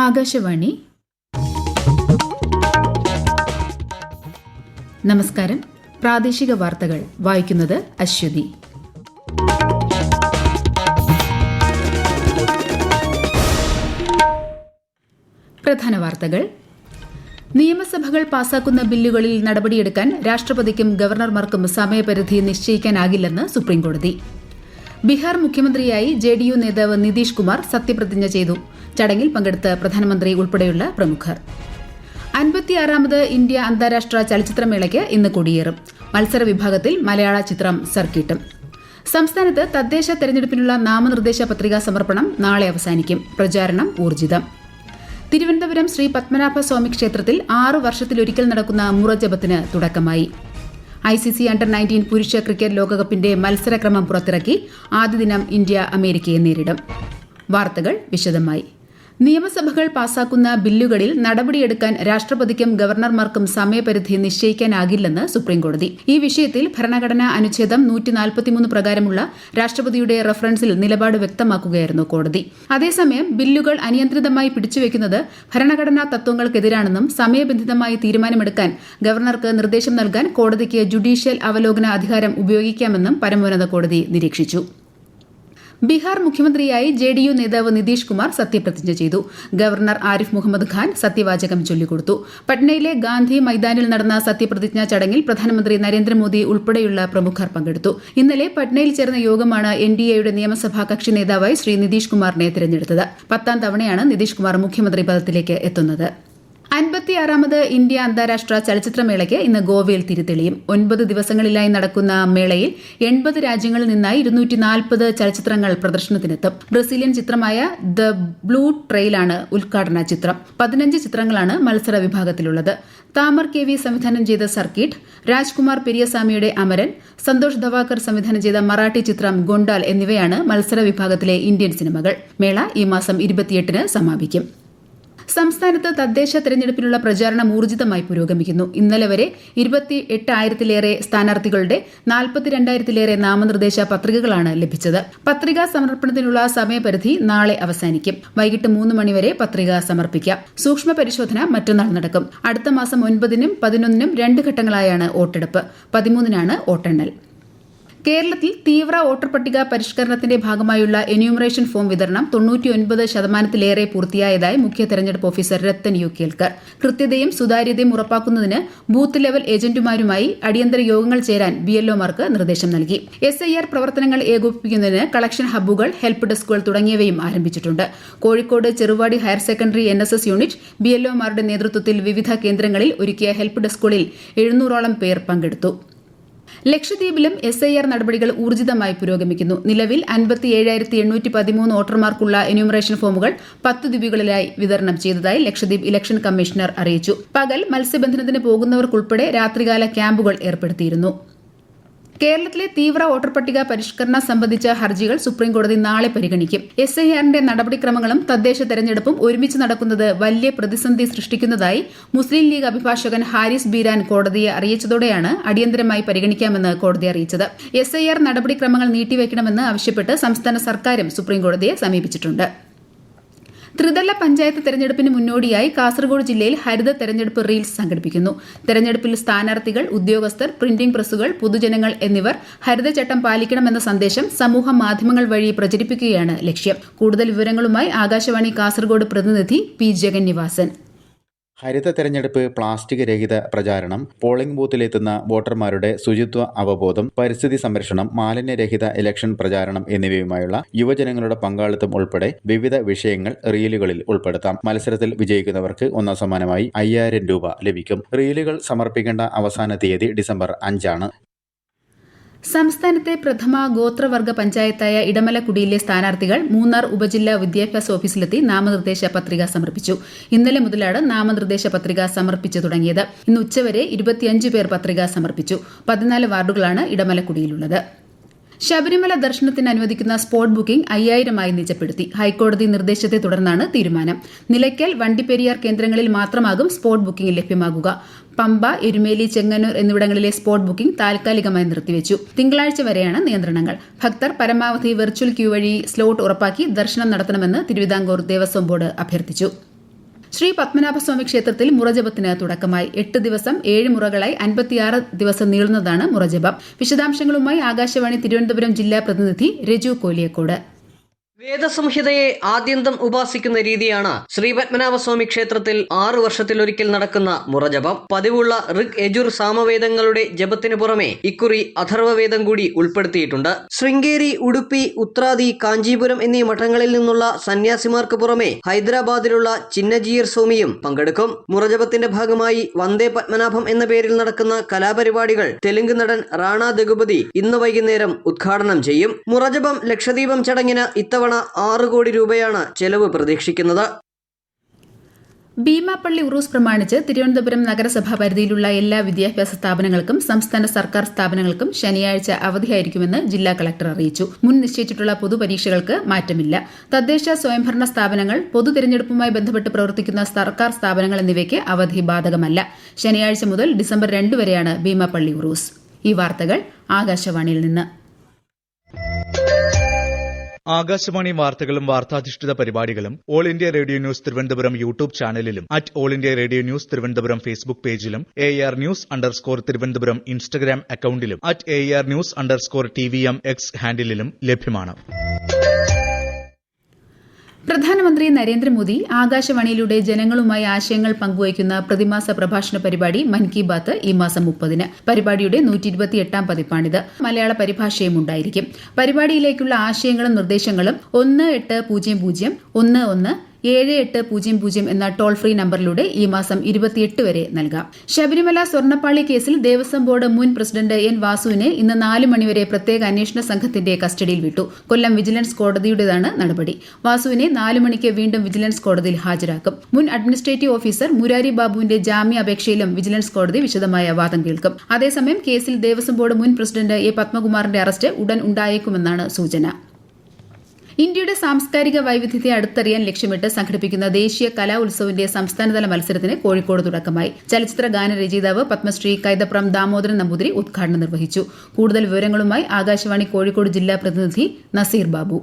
ആകാശവാണി. നമസ്കാരം. പ്രാദേശിക വാർത്തകൾ വായിക്കുന്നത് അശ്വതി. പ്രധാന വാർത്തകൾ. നിയമസഭകൾ പാസാക്കുന്ന ബില്ലുകളിൽ നടപടിയെടുക്കാൻ രാഷ്ട്രപതിക്കും ഗവർണർമാർക്കും സമയപരിധി നിശ്ചയിക്കാനാകില്ലെന്ന് സുപ്രീംകോടതി. ബീഹാർ മുഖ്യമന്ത്രിയായി ജെഡിയു നേതാവ് നിതീഷ് കുമാർ സത്യപ്രതിജ്ഞ ചെയ്തു. ചടങ്ങിൽ പങ്കെടുത്ത പ്രധാനമന്ത്രി ഉൾപ്പെടെയുള്ള പ്രമുഖർ. 56ാമത് ഇന്ത്യ അന്താരാഷ്ട്ര ചലച്ചിത്രമേളയ്ക്ക് ഇന്ന് കൊടിയേറും. മത്സര വിഭാഗത്തിൽ മലയാള ചിത്രം സർക്കിട്ടും. സംസ്ഥാനത്ത് തദ്ദേശ തെരഞ്ഞെടുപ്പിനുള്ള നാമനിർദ്ദേശ പത്രികാ സമർപ്പണം നാളെ അവസാനിക്കും. പ്രചാരണം ഊർജിതം. തിരുവനന്തപുരം ശ്രീ പത്മനാഭസ്വാമി ക്ഷേത്രത്തിൽ 6 വർഷത്തിലൊരിക്കൽ നടക്കുന്ന മുറജപത്തിന് തുടക്കമായി. ICC അണ്ടർ-19 പുരുഷ ക്രിക്കറ്റ് ലോകകപ്പിന്റെ മത്സരക്രമം പുറത്തിറക്കി. ആദ്യ ദിനം ഇന്ത്യ അമേരിക്കയെ നേരിടും. വാർത്തകൾ വിശദമായി. നിയമസഭകൾ പാസാക്കുന്ന ബില്ലുകളിൽ നടപടിയെടുക്കാൻ രാഷ്ട്രപതിക്കും ഗവർണർമാർക്കും സമയപരിധി നിശ്ചയിക്കാനാകില്ലെന്ന് സുപ്രീംകോടതി. ഈ വിഷയത്തിൽ ഭരണഘടനാ അനുച്ഛേദം 143 പ്രകാരമുള്ള രാഷ്ട്രപതിയുടെ റഫറൻസിൽ നിലപാട് വ്യക്തമാക്കുകയായിരുന്നു കോടതി. അതേസമയം ബില്ലുകൾ അനിയന്ത്രിതമായി പിടിച്ചുവെക്കുന്നത് ഭരണഘടനാ തത്വങ്ങൾക്കെതിരാണെന്നും സമയബന്ധിതമായി തീരുമാനമെടുക്കാൻ ഗവർണർക്ക് നിർദ്ദേശം നൽകാൻ കോടതിക്ക് ജുഡീഷ്യൽ അവലോകന അധികാരം ഉപയോഗിക്കാമെന്നും പരമോന്നത കോടതി നിരീക്ഷിച്ചു. ബീഹാർ മുഖ്യമന്ത്രിയായി ജെഡിയു നേതാവ് നിതീഷ് കുമാർ സത്യപ്രതിജ്ഞ ചെയ്തു. ഗവർണർ ആരിഫ് മുഹമ്മദ് ഖാൻ സത്യവാചകം ചൊല്ലിക്കൊടുത്തു. പട്നയിലെ ഗാന്ധി മൈതാനിൽ നടന്ന സത്യപ്രതിജ്ഞാ ചടങ്ങിൽ പ്രധാനമന്ത്രി നരേന്ദ്രമോദി ഉൾപ്പെടെയുള്ള പ്രമുഖർ പങ്കെടുത്തു. ഇന്നലെ പട്നയിൽ ചേർന്ന യോഗമാണ് NDAയുടെ നിയമസഭാ കക്ഷി നേതാവായി ശ്രീ നിതീഷ് കുമാറിനെ തിരഞ്ഞെടുത്തത്. 10ാം തവണയാണ് നിതീഷ് കുമാർ മുഖ്യമന്ത്രി പദത്തിലേക്ക് എത്തുന്നത്. 56ാമത് ഇന്ത്യ അന്താരാഷ്ട്ര ചലച്ചിത്രമേളയ്ക്ക് ഇന്ന് ഗോവയിൽ തിരിതെളിയും. 9 ദിവസങ്ങളിലായി നടക്കുന്ന മേളയിൽ 80 രാജ്യങ്ങളിൽ നിന്നായി 240 ചലച്ചിത്രങ്ങൾ പ്രദർശനത്തിനെത്തും. ബ്രസീലിയൻ ചിത്രമായ ദ ബ്ലൂ ട്രെയിലാണ് ഉദ്ഘാടന ചിത്രം. 15 ചിത്രങ്ങളാണ് മത്സര വിഭാഗത്തിലുള്ളത്. താമർ KV സംവിധാനം ചെയ്ത സർക്കിട്ട്, രാജ്കുമാർ പെരിയസ്വാമിയുടെ അമരൻ, സന്തോഷ് ധവാക്കർ സംവിധാനം ചെയ്ത മറാഠി ചിത്രം ഗൊണ്ടാൽ എന്നിവയാണ് മത്സര വിഭാഗത്തിലെ ഇന്ത്യൻ സിനിമകൾ. മേള ഈ മാസം 28-ന് സമാപിക്കും. സംസ്ഥാനത്ത് തദ്ദേശ തെരഞ്ഞെടുപ്പിനുള്ള പ്രചാരണം ഊർജിതമായി പുരോഗമിക്കുന്നു. ഇന്നലെ വരെ 28,000-ലേറെ സ്ഥാനാർത്ഥികളുടെ 42,000-ലേറെ നാമനിർദ്ദേശ പത്രികകളാണ് ലഭിച്ചത്. പത്രികാ സമർപ്പണത്തിനുള്ള സമയപരിധി നാളെ അവസാനിക്കും. വൈകിട്ട് 3 മണിവരെ പത്രിക സമർപ്പിക്കാം. സൂക്ഷ്മ പരിശോധന മറ്റന്നാൾ നടക്കും. അടുത്ത മാസം 9-നും 11-നും 2 ഘട്ടങ്ങളായാണ് വോട്ടെടുപ്പ്. 13-നാണ് വോട്ടെണ്ണൽ. കേരളത്തിൽ തീവ്ര വോട്ടർ പട്ടിക പരിഷ്കരണത്തിന്റെ ഭാഗമായുള്ള എന്യൂമറേഷൻ ഫോം വിതരണം 99% പൂർത്തിയായതായി മുഖ്യ തെരഞ്ഞെടുപ്പ് ഓഫീസർ രത്തൻ യു കേൽക്കർ. കൃത്യതയും സുതാര്യതയും ഉറപ്പാക്കുന്നതിന് ബൂത്ത് ലെവൽ ഏജന്റുമാരുമായി അടിയന്തര യോഗങ്ങൾ ചേരാൻ BLOമാർക്ക് നിർദ്ദേശം നൽകി. SIR പ്രവർത്തനങ്ങൾ ഏകോപിപ്പിക്കുന്നതിന് കളക്ഷൻ ഹബ്ബുകൾ, ഹെൽപ്പ് ഡെസ്കുകൾ തുടങ്ങിയവയും ആരംഭിച്ചിട്ടുണ്ട്. Kozhikode Cheruvadi higher secondary NSS unit BLOമാരുടെ നേതൃത്വത്തിൽ വിവിധ കേന്ദ്രങ്ങളിൽ ഒരുക്കിയ ഹെൽപ്പ് ഡെസ്കുകളിൽ 700ഓളം പേർ പങ്കെടുത്തു. ലക്ഷദ്വീപിലും SIR നടപടികൾ ഊർജിതമായി പുരോഗമിക്കുന്നു. നിലവിൽ 57,813 വോട്ടർമാർക്കുള്ള എന്യൂമറേഷൻ ഫോമുകൾ 10 ദ്വീപുകളിലായി വിതരണം ചെയ്തതായി ലക്ഷദ്വീപ് ഇലക്ഷൻ കമ്മീഷണർ അറിയിച്ചു. പകൽ മത്സ്യബന്ധനത്തിന് പോകുന്നവർക്കുൾപ്പെടെ രാത്രികാല ക്യാമ്പുകൾ ഏർപ്പെടുത്തിയിരുന്നു. കേരളത്തിലെ തീവ്ര വോട്ടർ പട്ടിക പരിഷ്കരണം സംബന്ധിച്ച ഹർജികൾ സുപ്രീംകോടതി നാളെ പരിഗണിക്കും. SIRന്റെ നടപടിക്രമങ്ങളും തദ്ദേശ തെരഞ്ഞെടുപ്പും ഒരുമിച്ച് നടക്കുന്നത് വലിയ പ്രതിസന്ധി സൃഷ്ടിക്കുന്നതായി മുസ്ലിം ലീഗ് അഭിഭാഷകൻ ഹാരിസ് ബീരാൻ കോടതിയെ അറിയിച്ചതോടെയാണ് അടിയന്തരമായി പരിഗണിക്കാമെന്ന് കോടതി അറിയിച്ചത്. SIR നടപടിക്രമങ്ങൾ നീട്ടിവെക്കണമെന്ന് ആവശ്യപ്പെട്ട് സംസ്ഥാന സർക്കാരും സുപ്രീംകോടതിയെ സമീപിച്ചിട്ടുണ്ട്. ത്രിതല പഞ്ചായത്ത് തെരഞ്ഞെടുപ്പിന് മുന്നോടിയായി കാസർഗോഡ് ജില്ലയിൽ ഹരിത തെരഞ്ഞെടുപ്പ് റീൽസ് സംഘടിപ്പിക്കുന്നു. തെരഞ്ഞെടുപ്പിൽ സ്ഥാനാർത്ഥികൾ, ഉദ്യോഗസ്ഥർ, പ്രിന്റിംഗ് പ്രസ്സുകൾ, പൊതുജനങ്ങൾ എന്നിവർ ഹരിതചട്ടം പാലിക്കണമെന്ന സന്ദേശം സമൂഹ മാധ്യമങ്ങൾ വഴി പ്രചരിപ്പിക്കുകയാണ് ലക്ഷ്യം. കൂടുതൽ വിവരങ്ങളുമായി ആകാശവാണി കാസർഗോഡ് പ്രതിനിധി P. ജഗന്നിവാസൻ. ഹരിത തെരഞ്ഞെടുപ്പ്, പ്ലാസ്റ്റിക് രഹിത പ്രചാരണം, പോളിംഗ് ബൂത്തിലെത്തുന്ന വോട്ടർമാരുടെ ശുചിത്വ അവബോധം, പരിസ്ഥിതി സംരക്ഷണം, മാലിന്യരഹിത ഇലക്ഷൻ പ്രചാരണം എന്നിവയുമായുള്ള യുവജനങ്ങളുടെ പങ്കാളിത്തം ഉൾപ്പെടെ വിവിധ വിഷയങ്ങൾ റീലുകളിൽ ഉൾപ്പെടുത്താം. മത്സരത്തിൽ വിജയിക്കുന്നവർക്ക് ഒന്നാം സമ്മാനമായി 5,000 രൂപ ലഭിക്കും. റീലുകൾ സമർപ്പിക്കേണ്ട അവസാന തീയതി ഡിസംബർ 5-ആണ്. സംസ്ഥാനത്തെ പ്രഥമ ഗോത്രവർഗ പഞ്ചായത്തായ ഇടമലക്കുടിയിലെ സ്ഥാനാർത്ഥികൾ മൂന്നാർ ഉപജില്ലാ വിദ്യാഭ്യാസ ഓഫീസിലെത്തി നാമനിർദ്ദേശ പത്രിക സമർപ്പിച്ചു. ഇന്നലെ മുതലാണ് നാമനിർദ്ദേശ പത്രിക സമർപ്പിച്ചു തുടങ്ങിയത്. ഇന്ന് ഉച്ചവരെ 25 പേർ പത്രിക സമർപ്പിച്ചു. 14 വാർഡുകളാണ് ഇടമലക്കുടിയിലുള്ളത്. ശബരിമല ദർശനത്തിന് അനുവദിക്കുന്ന സ്പോട്ട് ബുക്കിംഗ് 5,000-ആയി നിജപ്പെടുത്തി. ഹൈക്കോടതി നിർദ്ദേശത്തെ തുടർന്നാണ് തീരുമാനം. നിലയ്ക്കൽ, വണ്ടിപ്പെരിയാർ കേന്ദ്രങ്ങളിൽ മാത്രമാകും സ്പോട്ട് ബുക്കിംഗ് ലഭ്യമാകുക. പമ്പ, എരുമേലി, ചെങ്ങന്നൂർ എന്നിവിടങ്ങളിലെ സ്പോട്ട് ബുക്കിംഗ് താൽക്കാലികമായി നിർത്തിവെച്ചു. തിങ്കളാഴ്ച വരെയാണ് നിയന്ത്രണങ്ങൾ. ഭക്തർ പരമാവധി വെർച്വൽ ക്യൂ വഴി സ്ലോട്ട് ഉറപ്പാക്കി ദർശനം നടത്തണമെന്ന് തിരുവിതാംകൂർ ദേവസ്വം ബോർഡ് അഭ്യർത്ഥിച്ചു. ശ്രീ പത്മനാഭസ്വാമി ക്ഷേത്രത്തിൽ മുറജപത്തിന് തുടക്കമായി 8 ദിവസം 7 മുറകളായി 56 ദിവസം നീളുന്നതാണ് മുറജപം. വിശദാംശങ്ങളുമായി ആകാശവാണി തിരുവനന്തപുരം ജില്ലാ പ്രതിനിധി രജു കോലിയക്കോട്. വേദസംഹിതയെ ആദ്യന്തം ഉപാസിക്കുന്ന രീതിയാണ് ശ്രീ പത്മനാഭസ്വാമി ക്ഷേത്രത്തിൽ 6 വർഷത്തിലൊരിക്കൽ നടക്കുന്ന മുറജപം. പതിവുള്ള ഋഗ് യജുർ സാമവേദങ്ങളുടെ ജപത്തിനു പുറമെ ഇക്കുറി അഥർവവേദം കൂടി ഉൾപ്പെടുത്തിയിട്ടുണ്ട്. ശൃംഗേരി, ഉടുപ്പി, ഉത്രാദി, കാഞ്ചീപുരം എന്നീ മഠങ്ങളിൽ നിന്നുള്ള സന്യാസിമാർക്ക് പുറമെ ഹൈദരാബാദിലുള്ള ചിന്നജീയർ സ്വാമിയും പങ്കെടുക്കും. മുറജപത്തിന്റെ ഭാഗമായി വന്ദേ പത്മനാഭം എന്ന പേരിൽ നടക്കുന്ന കലാപരിപാടികൾ തെലുങ്ക് നടൻ റാണ ദഗുപതി ഇന്ന് വൈകുന്നേരം ഉദ്ഘാടനം ചെയ്യും. മുറജപം ലക്ഷദീപം ചടങ്ങിന് ഇത്തവണ 6 കോടി രൂപയാണ് ചെലവ് പ്രതീക്ഷിക്കുന്നത്. ഭീമാപ്പള്ളി ഉറൂസ് പ്രമാണിച്ച് തിരുവനന്തപുരം നഗരസഭാ പരിധിയിലുള്ള എല്ലാ വിദ്യാഭ്യാസ സ്ഥാപനങ്ങൾക്കും സംസ്ഥാന സർക്കാർ സ്ഥാപനങ്ങൾക്കും ശനിയാഴ്ച അവധിയായിരിക്കുമെന്ന് ജില്ലാ കളക്ടർ അറിയിച്ചു. മുൻ നിശ്ചയിച്ചിട്ടുള്ള പൊതുപരീക്ഷകൾക്ക് മാറ്റമില്ല. തദ്ദേശ സ്വയംഭരണ സ്ഥാപനങ്ങൾ, പൊതു തെരഞ്ഞെടുപ്പുമായി ബന്ധപ്പെട്ട് പ്രവർത്തിക്കുന്ന സർക്കാർ സ്ഥാപനങ്ങൾ എന്നിവയ്ക്ക് അവധി ബാധകമല്ല. ശനിയാഴ്ച മുതൽ ഡിസംബർ 2 വരെയാണ് ഭീമാപ്പള്ളി ഉറൂസ്. ഈ വാർത്തകൾ ആകാശവാണിയിൽ നിന്ന്. ആകാശവാണി വാർത്തകളും വാർത്താധിഷ്ഠിത പരിപാടികളും all India radio news Thiruvananthapuram YouTube ചാനലിലും all India radio news Thiruvananthapuram Facebook പേജിലും AR News_ തിരുവനന്തപുരം ഇൻസ്റ്റഗ്രാം അക്കൌണ്ടിലും AR News_TVM X ഹാൻഡിലും ലഭ്യമാണ്. പ്രധാനമന്ത്രി നരേന്ദ്രമോദി ആകാശവാണിയിലൂടെ ജനങ്ങളുമായി ആശയങ്ങൾ പങ്കുവയ്ക്കുന്ന പ്രതിമാസ പ്രഭാഷണ പരിപാടി മൻ കി ബാത്ത് ഈ മാസം 30-ന്. പരിപാടിയുടെ 128ാം പതിപ്പാണിത്. മലയാള പരിഭാഷയും ഉണ്ടായിരിക്കും. പരിപാടിയിലേക്കുള്ള ആശയങ്ങളും നിർദ്ദേശങ്ങളും 1800117800 എന്ന ടോൾ ഫ്രീ നമ്പറിലൂടെ ഈ മാസം 28 വരെ നൽകാം. ശബരിമല സ്വർണ്ണപ്പാളി കേസിൽ ദേവസ്വം ബോർഡ് മുൻ പ്രസിഡന്റ് N വാസുവിനെ ഇന്ന് 4 മണിവരെ പ്രത്യേക അന്വേഷണ സംഘത്തിന്റെ കസ്റ്റഡിയിൽ വിട്ടു. കൊല്ലം വിജിലൻസ് കോടതിയുടേതാണ് നടപടി. വാസുവിനെ 4 മണിക്ക് വീണ്ടും വിജിലൻസ് കോടതിയിൽ ഹാജരാക്കും. മുൻ അഡ്മിനിസ്ട്രേറ്റീവ് ഓഫീസർ മുരാരി ബാബുവിന്റെ ജാമ്യാപേക്ഷയിലും വിജിലൻസ് കോടതി വിശദമായ വാദം കേൾക്കും. അതേസമയം കേസിൽ ദേവസ്വം ബോർഡ് മുൻ പ്രസിഡന്റ് A പത്മകുമാറിന്റെ അറസ്റ്റ് ഉടൻ ഉണ്ടായേക്കുമെന്നാണ് സൂചന. ഇന്ത്യയുടെ സാംസ്കാരിക വൈവിധ്യത്തെ അടുത്തറിയാൻ ലക്ഷ്യമിട്ട് സംഘടിപ്പിക്കുന്ന ദേശീയ കലാ ഉത്സവിന്റെ സംസ്ഥാനതല മത്സരത്തിന് കോഴിക്കോട് തുടക്കമായി. ചലച്ചിത്ര ഗാനരചയിതാവ് പത്മശ്രീ കൈതപ്രം ദാമോദരൻ നമ്പൂതിരി ഉദ്ഘാടനം നിർവഹിച്ചു. കൂടുതൽ വിവരങ്ങളുമായി ആകാശവാണി കോഴിക്കോട് ജില്ലാ പ്രതിനിധി നസീർ ബാബു.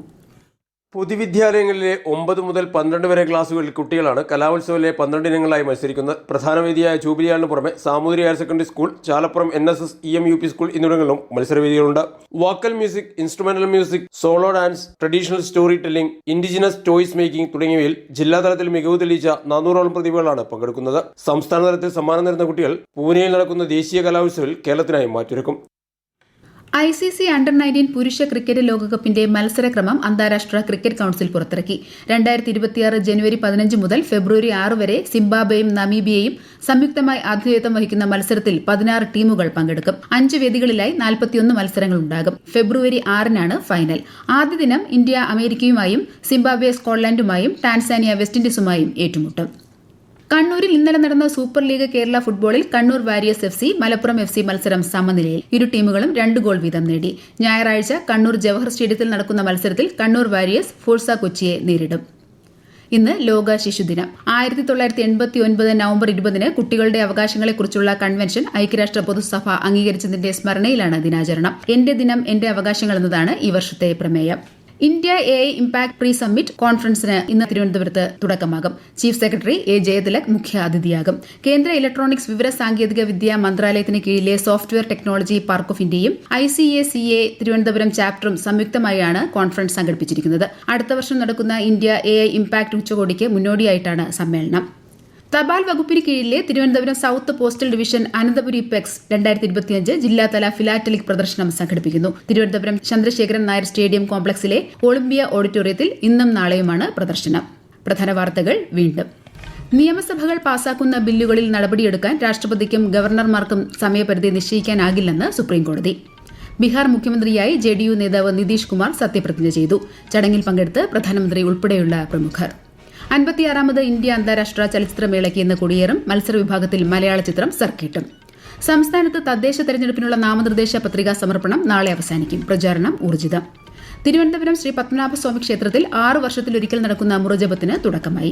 പൊതുവിദ്യാലയങ്ങളിലെ 9 മുതൽ 12 വരെ ക്ലാസുകളിൽ കുട്ടികളാണ് കലോത്സവത്തിലെ 12 ഇനങ്ങളായി മത്സരിക്കുന്നത്. പ്രധാന വേദിയായ ജൂബിലിയാളിന് പുറമെ Samoothiri higher secondary school, Chalappuram NSS EM UP school എന്നിവിടങ്ങളിലും മത്സരവേദികളുണ്ട്. Vocal music, instrumental music, solo dance, traditional story telling, indigenous toys making തുടങ്ങിയവയിൽ ജില്ലാതലത്തിൽ മികവ് തെളിയിച്ച 400ഓളം പ്രതിഭകളാണ് പങ്കെടുക്കുന്നത്. സംസ്ഥാന തലത്തിൽ സമ്മാനം നേടുന്ന കുട്ടികൾ പൂനെയിൽ നടക്കുന്ന ദേശീയ കലോത്സവത്തിൽ കേരളത്തിനായി മാറ്റുരക്കും. ICC അണ്ടർ 19 പുരുഷ ക്രിക്കറ്റ് ലോകകപ്പിന്റെ മത്സരക്രമം അന്താരാഷ്ട്ര ക്രിക്കറ്റ് കൌൺസിൽ പുറത്തിറക്കി. 2026 ജനുവരി 15 മുതൽ ഫെബ്രുവരി 6 വരെ സിംബാബ്വേയും നമീബിയയും സംയുക്തമായി ആതിഥേയത്വം വഹിക്കുന്ന മത്സരത്തിൽ 16 ടീമുകൾ പങ്കെടുക്കും. 5 വേദികളിലായി 41 മത്സരങ്ങളുണ്ടാകും. ഫെബ്രുവരി 6-നാണ് ഫൈനൽ. ആദ്യ ദിനം ഇന്ത്യ അമേരിക്കയുമായും സിംബാബ്വെ സ്കോട്ട്ലൻഡുമായും ടാൻസാനിയ വെസ്റ്റ് ഇൻഡീസുമായും ഏറ്റുമുട്ടും. കണ്ണൂരിൽ ഇന്നലെ നടന്ന സൂപ്പർ ലീഗ് കേരള ഫുട്ബോളിൽ Kannur warriors FC Malappuram FC മത്സരം സമനിലയിൽ. ഇരു ടീമുകളും 2 ഗോൾ വീതം നേടി. ഞായറാഴ്ച കണ്ണൂർ ജവഹർ സ്റ്റേഡിയത്തിൽ നടക്കുന്ന മത്സരത്തിൽ കണ്ണൂർ വാരിയേഴ്സ് ഫോഴ്സ കൊച്ചിയെ നേരിടും. ഇന്ന് ലോക ശിശുദിനം. 1989 നവംബർ 20-ന് കുട്ടികളുടെ അവകാശങ്ങളെക്കുറിച്ചുള്ള കൺവെൻഷൻ ഐക്യരാഷ്ട്ര പൊതുസഭ അംഗീകരിച്ചതിന്റെ സ്മരണയിലാണ് ദിനാചരണം. എന്റെ ദിനം എന്റെ അവകാശങ്ങൾ എന്നതാണ് ഈ വർഷത്തെ പ്രമേയം. India AI impact pre summit കോൺഫറൻസിന് ഇന്ന് തിരുവനന്തപുരത്ത് തുടക്കമാകും. ചീഫ് സെക്രട്ടറി A ജയതിലക് മുഖ്യാതിഥിയാകും. കേന്ദ്ര ഇലക്ട്രോണിക്സ് വിവര സാങ്കേതിക വിദ്യാ മന്ത്രാലയത്തിന് കീഴിലെ സോഫ്റ്റ്വെയർ ടെക്നോളജി പാർക്ക് ഓഫ് ഇന്ത്യയും ICACA തിരുവനന്തപുരം ചാപ്റ്ററും സംയുക്തമായാണ് കോൺഫറൻസ് സംഘടിപ്പിച്ചിരിക്കുന്നത്. അടുത്ത വർഷം നടക്കുന്ന ഇന്ത്യ AI ഇംപാക്ട് ഉച്ചകോടിക്ക് മുന്നോടിയായിട്ടാണ് സമ്മേളനം. തപാൽ വകുപ്പിന് കീഴിലെ Thiruvananthapuram south postal division Ananthapuri peaks 2025 ജില്ലാതല ഫിലാറ്റലിക് പ്രദർശനം സംഘടിപ്പിക്കുന്നു. തിരുവനന്തപുരം ചന്ദ്രശേഖരൻ നായർ സ്റ്റേഡിയം കോംപ്ലക്സിലെ ഒളിമ്പിയ ഓഡിറ്റോറിയത്തിൽ ഇന്നും നാളെയുമാണ് പ്രദർശനം. പ്രധാന വാർത്തകൾ വീണ്ടും. നിയമസഭകൾ പാസാക്കുന്ന ബില്ലുകളിൽ നടപടിയെടുക്കാൻ രാഷ്ട്രപതിക്കും ഗവർണർമാർക്കും സമയപരിധി നിശ്ചയിക്കാനാകില്ലെന്ന് സുപ്രീംകോടതി. ബീഹാർ മുഖ്യമന്ത്രിയായി JDU നേതാവ് നിതീഷ് കുമാർ സത്യപ്രതിജ്ഞ ചെയ്തു. ചടങ്ങിൽ പങ്കെടുത്ത് പ്രധാനമന്ത്രി ഉൾപ്പെടെയുള്ള പ്രമുഖർ. 56ാമത് ഇന്ത്യ അന്താരാഷ്ട്ര ചലച്ചിത്രമേളയ്ക്ക് ഇന്ന് കൊടിയേറും. മത്സര വിഭാഗത്തിൽ മലയാള ചിത്രം സർക്കിട്ടും. സംസ്ഥാനത്ത് തദ്ദേശ തെരഞ്ഞെടുപ്പിനുള്ള നാമനിർദ്ദേശ പത്രികാ സമർപ്പണം നാളെ അവസാനിക്കും. പ്രചാരണം ഊർജിതം. തിരുവനന്തപുരം ശ്രീ പത്മനാഭസ്വാമി ക്ഷേത്രത്തിൽ 6 വർഷത്തിലൊരിക്കൽ നടക്കുന്ന മുറജപത്തിന് തുടക്കമായി.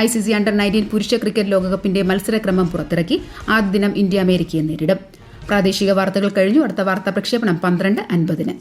ICC അണ്ടർ 19 പുരുഷ ക്രിക്കറ്റ് ലോകകപ്പിന്റെ മത്സരക്രമം പുറത്തിറക്കി. ആദ്യ ദിനം ഇന്ത്യ അമേരിക്കയെ നേരിടും. പ്രാദേശിക വാർത്തകൾ കഴിഞ്ഞു. അടുത്ത വാർത്താ പ്രക്ഷേപണം 12:50-ന്.